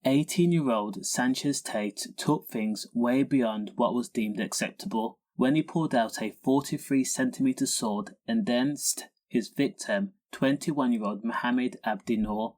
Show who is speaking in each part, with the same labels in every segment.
Speaker 1: 18-year-old Sanchez Tate took things way beyond what was deemed acceptable when he pulled out a 43cm sword and danced his victim, 21-year-old Mohamed Abdi Noor.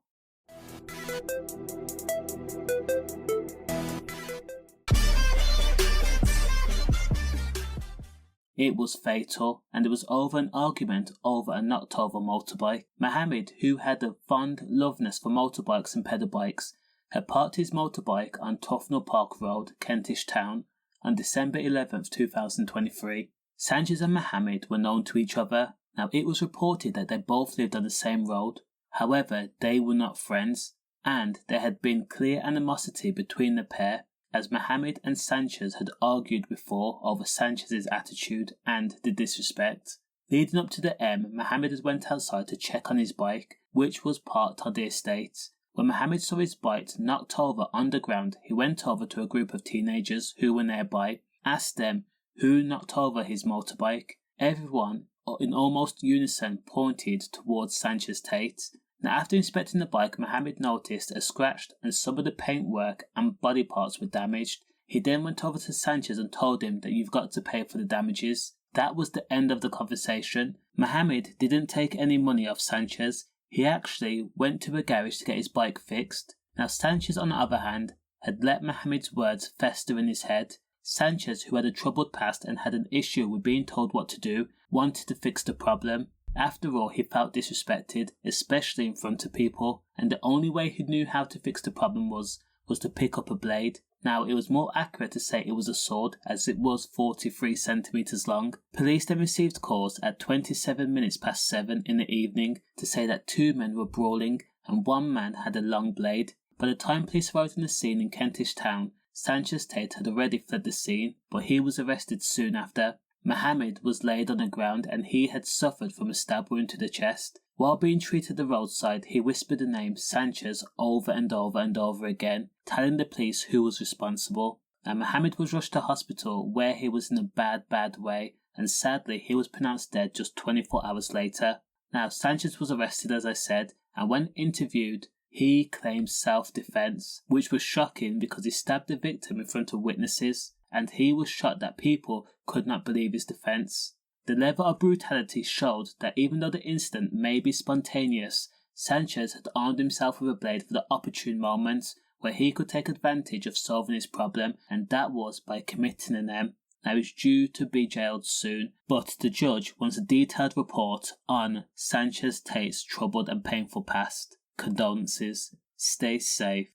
Speaker 1: It was fatal, and it was over an argument over a knocked-over motorbike. Mohamed, who had a fond loveness for motorbikes and pedal bikes, had parked his motorbike on Tufnell Park Road, Kentish Town, on December 11, 2023. Sanchez and Mohamed were known to each other. Now, it was reported that they both lived on the same road. However, they were not friends, and there had been clear animosity between the pair, as Mohamed and Sanchez had argued before over Sanchez's attitude and the disrespect. Leading up to the Mohamed went outside to check on his bike, which was parked on the estate. When Mohamed saw his bike knocked over on the ground, he went over to a group of teenagers who were nearby, asked them who knocked over his motorbike. Everyone, in almost unison, pointed towards Sanchez Tate. Now, after inspecting the bike, Mohamed noticed a scratch and some of the paintwork and body parts were damaged. He then went over to Sanchez and told him that you've got to pay for the damages. That was the end of the conversation. Mohamed didn't take any money off Sanchez. He actually went to a garage to get his bike fixed. Now, Sanchez, on the other hand, had let Mohamed's words fester in his head. Sanchez, who had a troubled past and had an issue with being told what to do, wanted to fix the problem. After all, he felt disrespected, especially in front of people, and the only way he knew how to fix the problem was to pick up a blade. Now, it was more accurate to say it was a sword, as it was 43 centimeters long. Police then received calls at 27 minutes past 7 in the evening to say that two men were brawling and one man had a long blade. By the time police arrived on the scene in Kentish Town, Sanchez Tate had already fled the scene, but he was arrested soon after. Mohamed was laid on the ground and he had suffered from a stab wound to the chest. While being treated at the roadside, he whispered the name Sanchez over and over and over again, telling the police who was responsible. And Mohamed was rushed to hospital where he was in a bad way, and sadly he was pronounced dead just 24 hours later. Now, Sanchez was arrested, as I said, and when interviewed, he claimed self-defense, which was shocking because he stabbed the victim in front of witnesses, and he was shocked that people could not believe his defense. The level of brutality showed that even though the incident may be spontaneous, Sanchez had armed himself with a blade for the opportune moment where he could take advantage of solving his problem, and that was by committing an M. Now, he's due to be jailed soon, but the judge wants a detailed report on Sanchez Tate's troubled and painful past. Condolences. Stay safe.